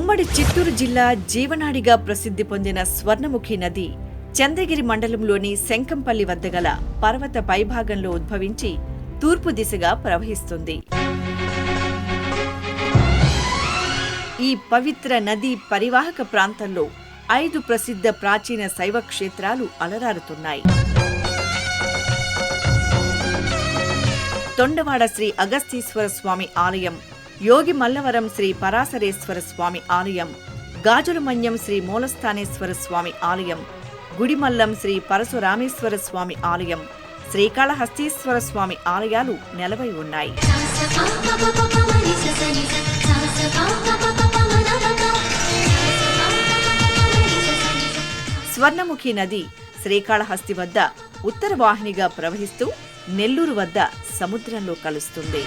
ఉమ్మడి చిత్తూరు జిల్లా జీవనాడిగా ప్రసిద్ధి పొందిన స్వర్ణముఖి నది చంద్రగిరి మండలంలోని శంకంపల్లి వద్ద గల పర్వత పైభాగంలో ఉద్భవించి తూర్పు దిశగా ప్రవహిస్తుంది. ఈ పవిత్ర నదీ పరివాహక ప్రాంతంలో 5 ప్రసిద్ధ ప్రాచీన శైవ క్షేత్రాలు అలరారుతున్నాయి. తొండవాడ శ్రీ అగస్తీశ్వర స్వామి ఆలయం, యోగి మల్లవరం శ్రీ పరాశరేశ్వర స్వామి ఆలయం, గాజులమన్యం శ్రీ మూలస్థానేశ్వర స్వామి ఆలయం, గుడిమల్లం శ్రీ పరశురామేశ్వర స్వామి ఆలయం, శ్రీకాళహస్తీశ్వర స్వామి ఆలయాలు నెలవై ఉన్నాయి. స్వర్ణముఖి నది శ్రీకాళహస్తి వద్ద ఉత్తర వాహినిగా ప్రవహిస్తూ నెల్లూరు వద్ద సముద్రంలో కలుస్తుంది.